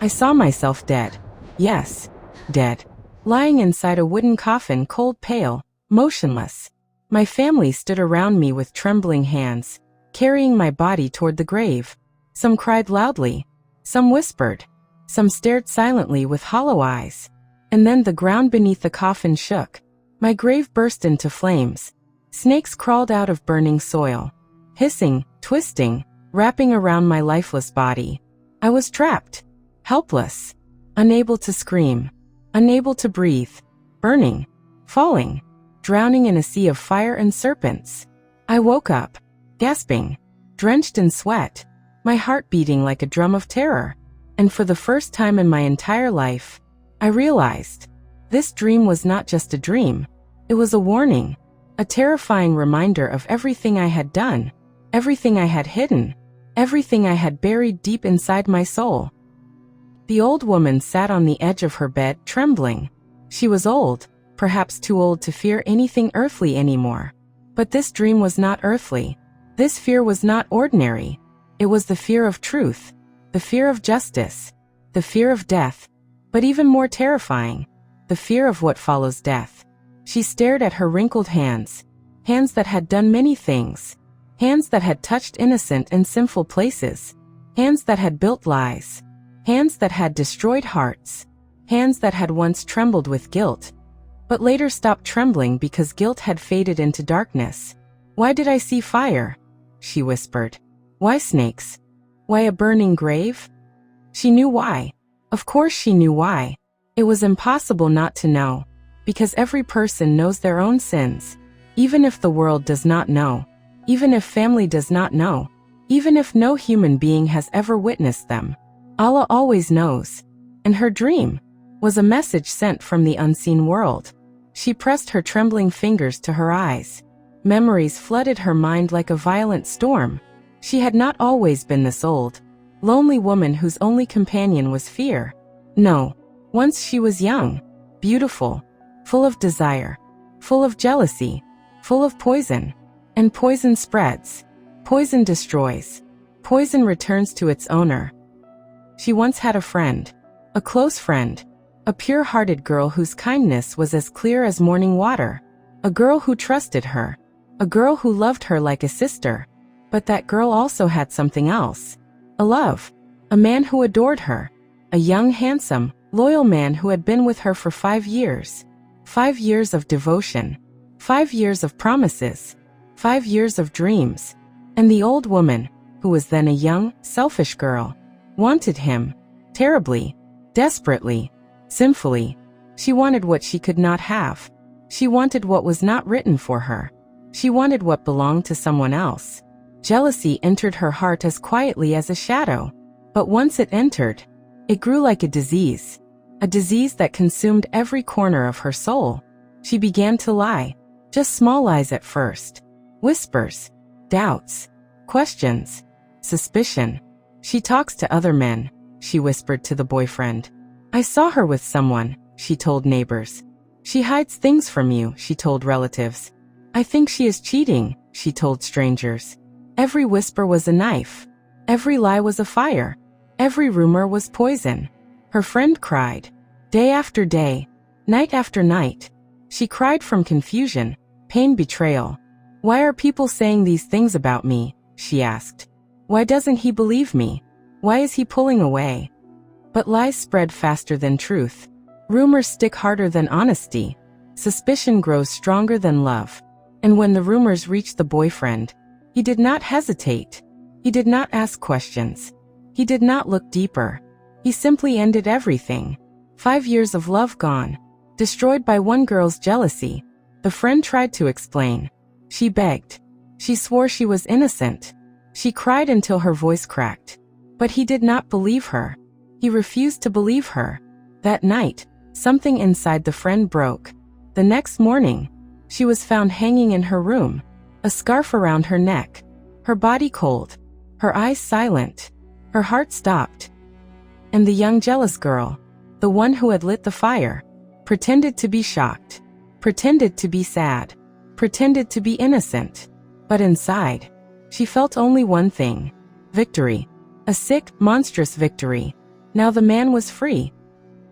I saw myself dead. Yes, dead. Lying inside a wooden coffin, cold, pale, motionless. My family stood around me with trembling hands, carrying my body toward the grave. Some cried loudly. Some whispered. Some stared silently with hollow eyes. And then the ground beneath the coffin shook. My grave burst into flames. Snakes crawled out of burning soil, hissing, twisting, wrapping around my lifeless body. I was trapped, helpless, unable to scream, unable to breathe, burning, falling, drowning in a sea of fire and serpents. I woke up, gasping, drenched in sweat, my heart beating like a drum of terror. And for the first time in my entire life, I realized this dream was not just a dream. It was a warning, a terrifying reminder of everything I had done, everything I had hidden, everything I had buried deep inside my soul. The old woman sat on the edge of her bed, trembling. She was old, perhaps too old to fear anything earthly anymore. But this dream was not earthly. This fear was not ordinary. It was the fear of truth, the fear of justice, the fear of death, but even more terrifying, the fear of what follows death. She stared at her wrinkled hands, hands that had done many things, hands that had touched innocent and sinful places, hands that had built lies, hands that had destroyed hearts, hands that had once trembled with guilt, but later stopped trembling because guilt had faded into darkness. "Why did I see fire?" she whispered. "Why snakes? Why a burning grave?" She knew why. Of course she knew why. It was impossible not to know, because every person knows their own sins, even if the world does not know, even if family does not know, even if no human being has ever witnessed them. Allah always knows. And her dream was a message sent from the unseen world. She pressed her trembling fingers to her eyes. Memories flooded her mind like a violent storm. She had not always been this old, lonely woman whose only companion was fear. No, once she was young, beautiful, full of desire, full of jealousy, full of poison. And poison spreads. Poison destroys. Poison returns to its owner. She once had a friend, a close friend, a pure-hearted girl whose kindness was as clear as morning water, a girl who trusted her, a girl who loved her like a sister. But that girl also had something else, a love, a man who adored her, a young, handsome, loyal man who had been with her for 5 years. 5 years of devotion, 5 years of promises, 5 years of dreams. And the old woman, who was then a young, selfish girl, wanted him, terribly, desperately, sinfully. She wanted what she could not have. She wanted what was not written for her. She wanted what belonged to someone else. Jealousy entered her heart as quietly as a shadow. But once it entered, it grew like a disease that consumed every corner of her soul. She began to lie, just small lies at first. Whispers, doubts, questions, suspicion. "She talks to other men," she whispered to the boyfriend. "I saw her with someone," she told neighbors. "She hides things from you," she told relatives. "I think she is cheating," she told strangers. Every whisper was a knife. Every lie was a fire. Every rumor was poison. Her friend cried, day after day, night after night. She cried from confusion, pain, betrayal. "Why are people saying these things about me?" she asked. "Why doesn't he believe me? Why is he pulling away?" But lies spread faster than truth. Rumors stick harder than honesty. Suspicion grows stronger than love. And when the rumors reached the boyfriend, he did not hesitate. He did not ask questions. He did not look deeper. He simply ended everything. 5 years of love gone, destroyed by one girl's jealousy. The friend tried to explain. She begged. She swore she was innocent. She cried until her voice cracked. But he did not believe her. He refused to believe her. That night, something inside the friend broke. The next morning, she was found hanging in her room, a scarf around her neck, her body cold, her eyes silent, her heart stopped. And the young jealous girl, the one who had lit the fire, pretended to be shocked, pretended to be sad, pretended to be innocent. But inside, she felt only one thing: victory. A sick, monstrous victory. Now the man was free.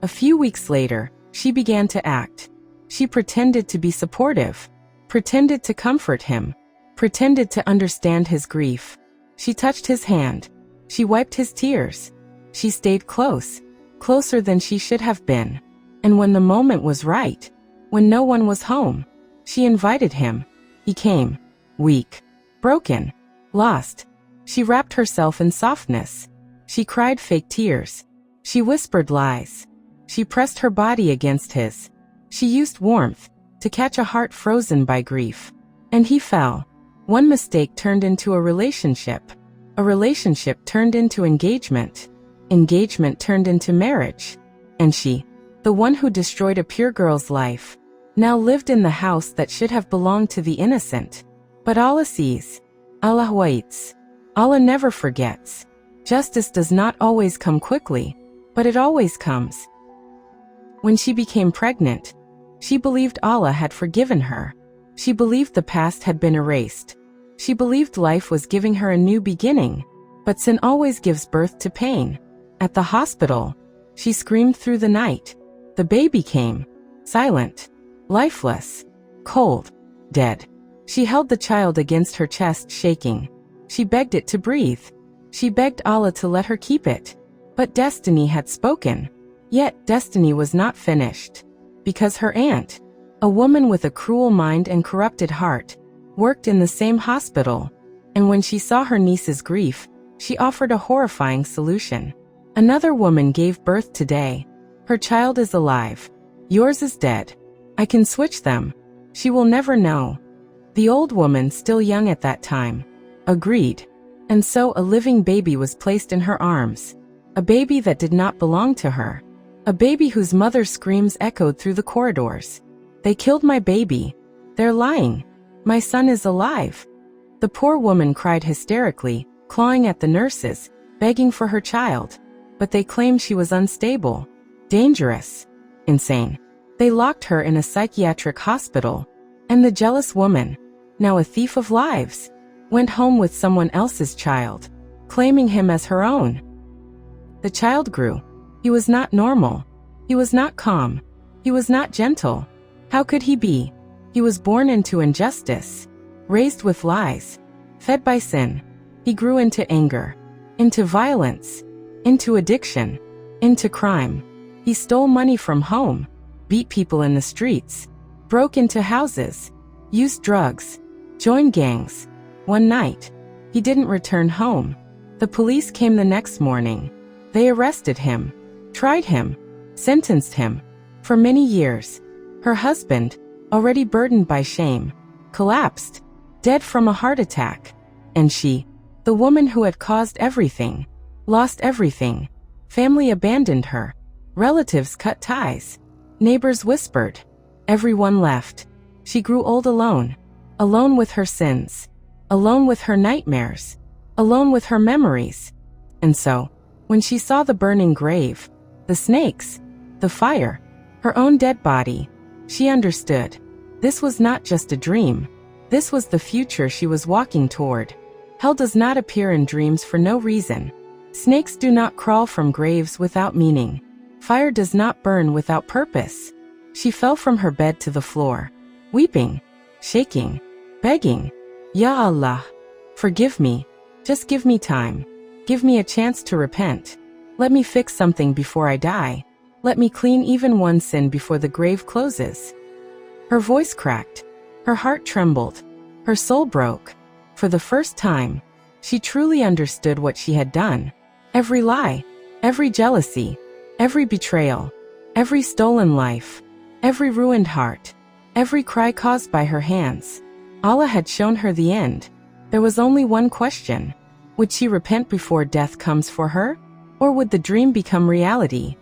A few weeks later, she began to act. She pretended to be supportive, pretended to comfort him, pretended to understand his grief. She touched his hand. She wiped his tears. She stayed close, closer than she should have been. And when the moment was right, when no one was home, she invited him. He came, weak, broken, lost. She wrapped herself in softness. She cried fake tears. She whispered lies. She pressed her body against his. She used warmth to catch a heart frozen by grief. And he fell. One mistake turned into a relationship. A relationship turned into engagement. Engagement turned into marriage. And she, the one who destroyed a pure girl's life, now lived in the house that should have belonged to the innocent. But Allah sees. Allah waits. Allah never forgets. Justice does not always come quickly, but it always comes. When she became pregnant, she believed Allah had forgiven her. She believed the past had been erased. She believed life was giving her a new beginning, but sin always gives birth to pain. At the hospital, she screamed through the night. The baby came, silent, lifeless, cold, dead. She held the child against her chest, shaking. She begged it to breathe. She begged Allah to let her keep it. But destiny had spoken. Yet destiny was not finished. Because her aunt, a woman with a cruel mind and corrupted heart, worked in the same hospital. And when she saw her niece's grief, she offered a horrifying solution. Another woman gave birth today. Her child is alive. Yours is dead. I can switch them. She will never know. The old woman, still young at that time, agreed. And so a living baby was placed in her arms. A baby that did not belong to her. A baby whose mother's screams echoed through the corridors. They killed my baby. They're lying. My son is alive. The poor woman cried hysterically, clawing at the nurses, begging for her child. But they claimed she was unstable, dangerous, insane. They locked her in a psychiatric hospital. And the jealous woman, now a thief of lives, went home with someone else's child, claiming him as her own. The child grew. He was not normal. He was not calm. He was not gentle. How could he be? He was born into injustice, raised with lies, fed by sin. He grew into anger, into violence, into addiction, into crime. He stole money from home, beat people in the streets, broke into houses, used drugs, joined gangs. One night, he didn't return home. The police came the next morning. They arrested him, tried him, sentenced him. For many years, her husband, already burdened by shame, collapsed, dead from a heart attack. And she, the woman who had caused everything, lost everything. Family abandoned her. Relatives cut ties. Neighbors whispered. Everyone left. She grew old alone. Alone with her sins. Alone with her nightmares. Alone with her memories. And so, when she saw the burning grave, the snakes, the fire, her own dead body, she understood. This was not just a dream. This was the future she was walking toward. Hell does not appear in dreams for no reason. Snakes do not crawl from graves without meaning. Fire does not burn without purpose. She fell from her bed to the floor, weeping, shaking, begging, Ya Allah, forgive me. Just give me time. Give me a chance to repent. Let me fix something before I die. Let me clean even one sin before the grave closes. Her voice cracked. Her heart trembled. Her soul broke. For the first time, she truly understood what she had done. Every lie, every jealousy, every betrayal, every stolen life, every ruined heart, every cry caused by her hands. Allah had shown her the end. There was only one question. Would she repent before death comes for her? Or would the dream become reality?